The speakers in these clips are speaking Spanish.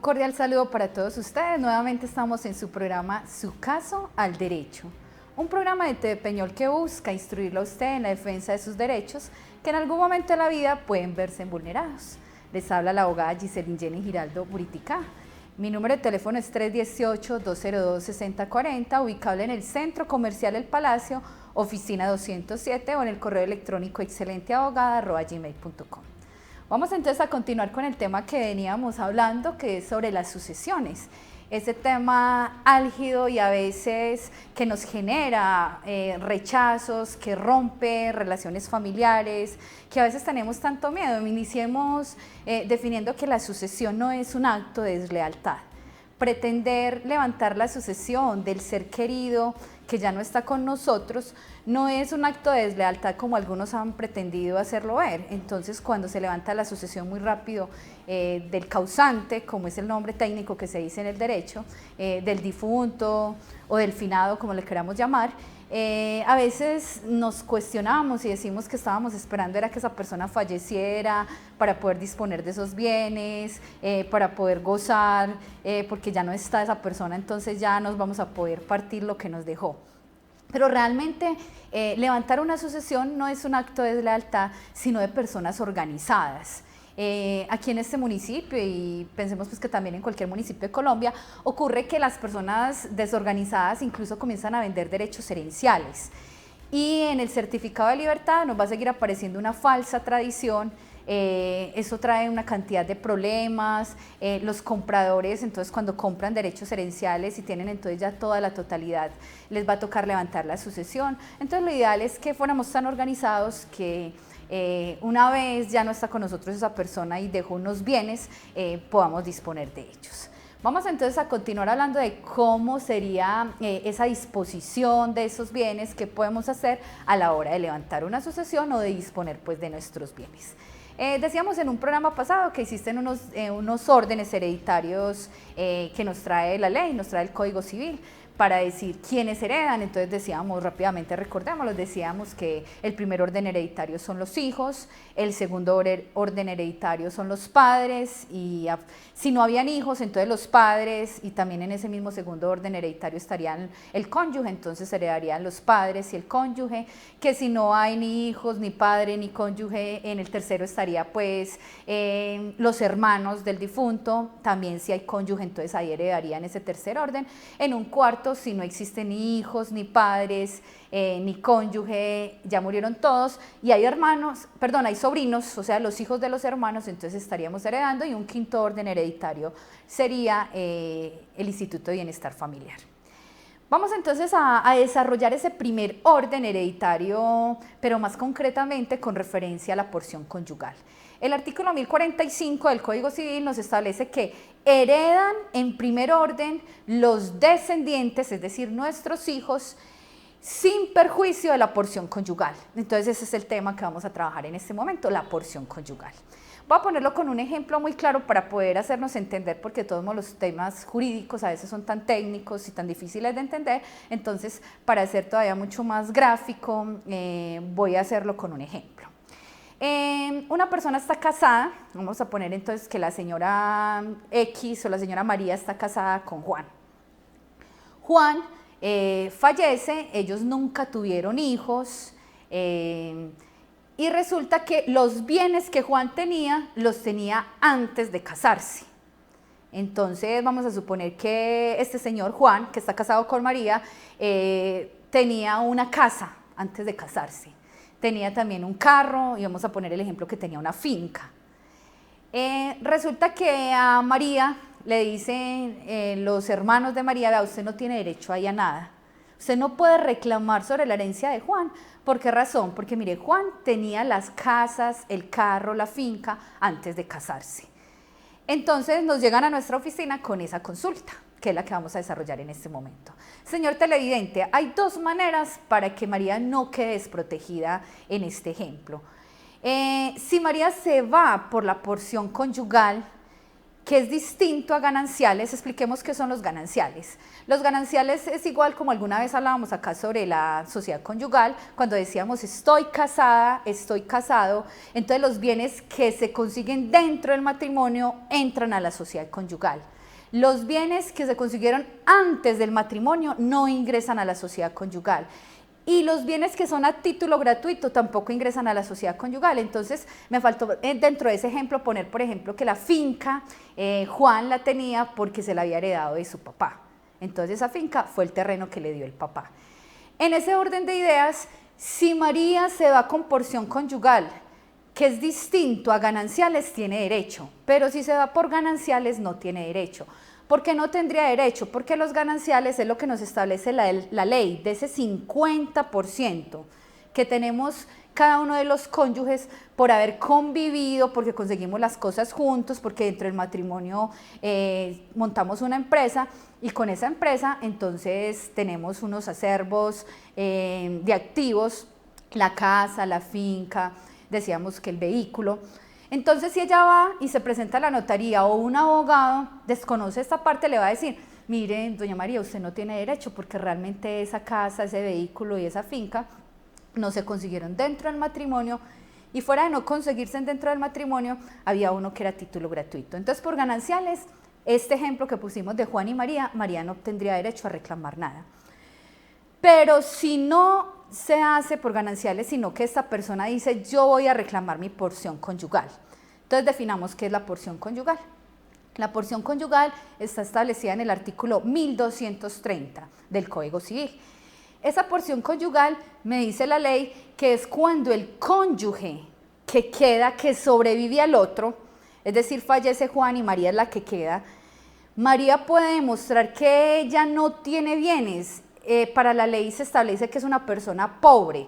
cordial saludo para todos ustedes. Nuevamente estamos en su programa Su Caso al Derecho, un programa de TV Peñol que busca instruirlo a usted en la defensa de sus derechos que en algún momento de la vida pueden verse vulnerados. Les habla la abogada Giselin Jenny Giraldo Buritica. Mi número de teléfono es 318-202-6040, ubicable en el Centro Comercial El Palacio, oficina 207, o en el correo electrónico excelenteabogada@gmail.com. Vamos entonces a continuar con el tema que veníamos hablando, que es sobre las sucesiones. Ese tema álgido y a veces que nos genera rechazos, que rompe relaciones familiares, que a veces tenemos tanto miedo. Iniciemos definiendo que la sucesión no es un acto de deslealtad. Pretender levantar la sucesión del ser querido que ya no está con nosotros no es un acto de deslealtad como algunos han pretendido hacerlo ver. Entonces, cuando se levanta la sucesión muy rápido del causante, como es el nombre técnico que se dice en el derecho, del difunto o del finado, como le queramos llamar, a veces nos cuestionamos y decimos que estábamos esperando era que esa persona falleciera para poder disponer de esos bienes, para poder gozar, porque ya no está esa persona, entonces ya nos vamos a poder partir lo que nos dejó. Pero realmente levantar una sucesión no es un acto de deslealtad, sino de personas organizadas. Aquí en este municipio, y pensemos pues que también en cualquier municipio de Colombia, ocurre que las personas desorganizadas incluso comienzan a vender derechos herenciales. Y en el certificado de libertad nos va a seguir apareciendo una falsa tradición. Eso trae una cantidad de problemas. Los compradores, entonces, cuando compran derechos herenciales y tienen entonces ya toda la totalidad, les va a tocar levantar la sucesión. Entonces lo ideal es que fuéramos tan organizados que una vez ya no está con nosotros esa persona y dejó unos bienes, podamos disponer de ellos. Vamos entonces a continuar hablando de cómo sería esa disposición de esos bienes que podemos hacer a la hora de levantar una sucesión o de disponer pues de nuestros bienes. Decíamos en un programa pasado que existen unos órdenes hereditarios que nos trae la ley, nos trae el Código Civil, para decir quiénes heredan. Entonces decíamos rápidamente, recordémoslo, decíamos que el primer orden hereditario son los hijos, el segundo orden hereditario son los padres, y si no habían hijos, entonces los padres, y también en ese mismo segundo orden hereditario estarían el cónyuge, entonces heredarían los padres y el cónyuge, que si no hay ni hijos, ni padre, ni cónyuge, en el tercero estaría pues los hermanos del difunto, también si hay cónyuge, entonces ahí heredarían ese tercer orden. En un cuarto, si no existen ni hijos, ni padres, ni cónyuge, ya murieron todos, y hay hay sobrinos, o sea, los hijos de los hermanos, entonces estaríamos heredando. Y un quinto orden hereditario sería el Instituto de Bienestar Familiar. Vamos entonces a desarrollar ese primer orden hereditario, pero más concretamente con referencia a la porción conyugal. El artículo 1045 del Código Civil nos establece que heredan en primer orden los descendientes, es decir, nuestros hijos, sin perjuicio de la porción conyugal. Entonces ese es el tema que vamos a trabajar en este momento, la porción conyugal. Voy a ponerlo con un ejemplo muy claro para poder hacernos entender, porque todos los temas jurídicos a veces son tan técnicos y tan difíciles de entender. Entonces, para hacer todavía mucho más gráfico, voy a hacerlo con un ejemplo. Una persona está casada, vamos a poner entonces que la señora X o la señora María está casada con Juan. Juan fallece, ellos nunca tuvieron hijos, y resulta que los bienes que Juan tenía, los tenía antes de casarse. Entonces vamos a suponer que este señor Juan, que está casado con María, tenía una casa antes de casarse. Tenía también un carro, y vamos a poner el ejemplo que tenía una finca. Resulta que a María le dicen los hermanos de María: vea, usted no tiene derecho ahí a nada. Usted no puede reclamar sobre la herencia de Juan. ¿Por qué razón? Porque mire, Juan tenía las casas, el carro, la finca antes de casarse. Entonces nos llegan a nuestra oficina con esa consulta, que es la que vamos a desarrollar en este momento. Señor televidente, hay dos maneras para que María no quede desprotegida en este ejemplo. Si María se va por la porción conyugal, que es distinto a gananciales, expliquemos qué son los gananciales. Los gananciales es igual como alguna vez hablábamos acá sobre la sociedad conyugal, cuando decíamos estoy casada, estoy casado, entonces los bienes que se consiguen dentro del matrimonio entran a la sociedad conyugal. Los bienes que se consiguieron antes del matrimonio no ingresan a la sociedad conyugal. Y los bienes que son a título gratuito tampoco ingresan a la sociedad conyugal. Entonces me faltó dentro de ese ejemplo poner, por ejemplo, que la finca Juan la tenía porque se la había heredado de su papá. Entonces esa finca fue el terreno que le dio el papá. En ese orden de ideas, si María se va con porción conyugal, que es distinto a gananciales, tiene derecho, pero si se va por gananciales no tiene derecho. ¿Por qué no tendría derecho? Porque los gananciales es lo que nos establece la ley, de ese 50% que tenemos cada uno de los cónyuges por haber convivido, porque conseguimos las cosas juntos, porque dentro del matrimonio montamos una empresa y con esa empresa entonces tenemos unos acervos de activos, la casa, la finca, decíamos que el vehículo. Entonces si ella va y se presenta a la notaría o un abogado desconoce esta parte, le va a decir, mire, doña María, usted no tiene derecho porque realmente esa casa, ese vehículo y esa finca no se consiguieron dentro del matrimonio y fuera de no conseguirse dentro del matrimonio, había uno que era título gratuito. Entonces por gananciales, este ejemplo que pusimos de Juan y María, María no tendría derecho a reclamar nada. Pero si no se hace por gananciales, sino que esta persona dice, yo voy a reclamar mi porción conyugal. Entonces definamos qué es la porción conyugal. La porción conyugal está establecida en el artículo 1230 del Código Civil. Esa porción conyugal, me dice la ley, que es cuando el cónyuge que queda, que sobrevive al otro, es decir, fallece Juan y María es la que queda, María puede demostrar que ella no tiene bienes. Para la ley se establece que es una persona pobre.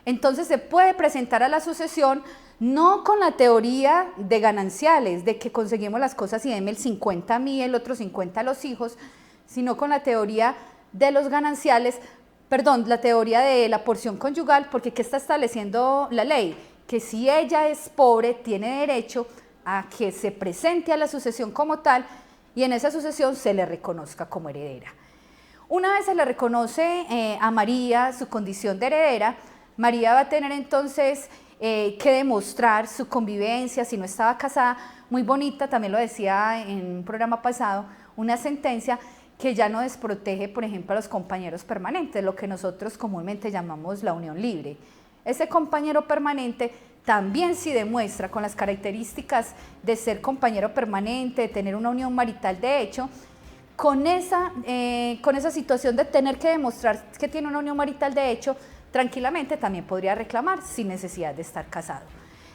Entonces se puede presentar a la sucesión no con la teoría de gananciales, de que conseguimos las cosas y denme el 50 a mí, el otro 50 a los hijos, sino con la teoría de los gananciales, perdón, la teoría de la porción conyugal, porque ¿qué está estableciendo la ley? Que si ella es pobre, tiene derecho a que se presente a la sucesión como tal y en esa sucesión se le reconozca como heredera. Una vez se le reconoce a María su condición de heredera, María va a tener entonces que demostrar su convivencia, si no estaba casada, muy bonita, también lo decía en un programa pasado, una sentencia que ya no desprotege, por ejemplo, a los compañeros permanentes, lo que nosotros comúnmente llamamos la unión libre. Ese compañero permanente también si demuestra con las características de ser compañero permanente, de tener una unión marital de hecho, con esa situación de tener que demostrar que tiene una unión marital de hecho, tranquilamente también podría reclamar sin necesidad de estar casado.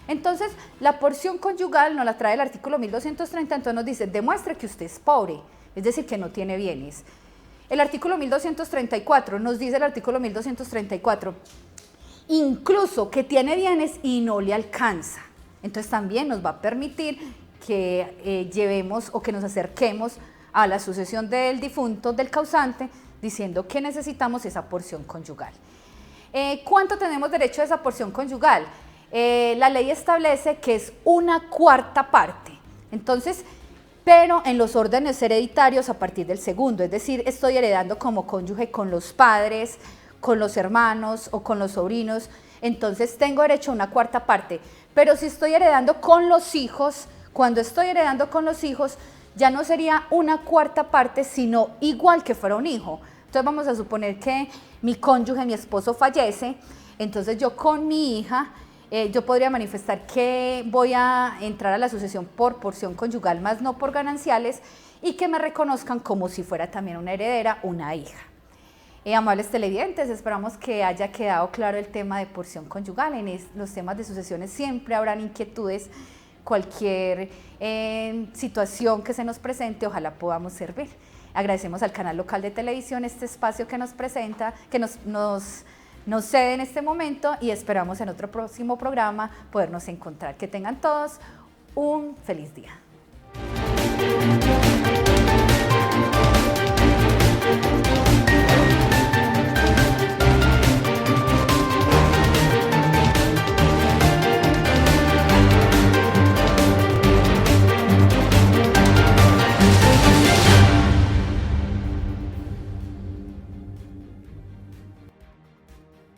Entonces, la porción conyugal nos la trae el artículo 1230, entonces nos dice, demuestre que usted es pobre, es decir, que no tiene bienes. El artículo 1234, nos dice el artículo 1234, incluso que tiene bienes y no le alcanza. Entonces también nos va a permitir que llevemos o que nos acerquemos a la sucesión del difunto, del causante, diciendo que necesitamos esa porción conyugal. ¿Cuánto tenemos derecho a esa porción conyugal? La ley establece que es una cuarta parte, entonces, pero en los órdenes hereditarios a partir del segundo, es decir, estoy heredando como cónyuge con los padres, con los hermanos o con los sobrinos, entonces tengo derecho a una cuarta parte, pero si estoy heredando con los hijos, cuando estoy heredando con los hijos, ya no sería una cuarta parte, sino igual que fuera un hijo. Entonces vamos a suponer que mi cónyuge, mi esposo fallece, entonces yo con mi hija, yo podría manifestar que voy a entrar a la sucesión por porción conyugal, más no por gananciales, y que me reconozcan como si fuera también una heredera, una hija. Amables televidentes, esperamos que haya quedado claro el tema de porción conyugal. En los temas de sucesiones siempre habrán inquietudes, cualquier situación que se nos presente, ojalá podamos servir. Agradecemos al canal local de televisión este espacio que nos presenta, que nos cede en este momento y esperamos en otro próximo programa podernos encontrar. Que tengan todos un feliz día.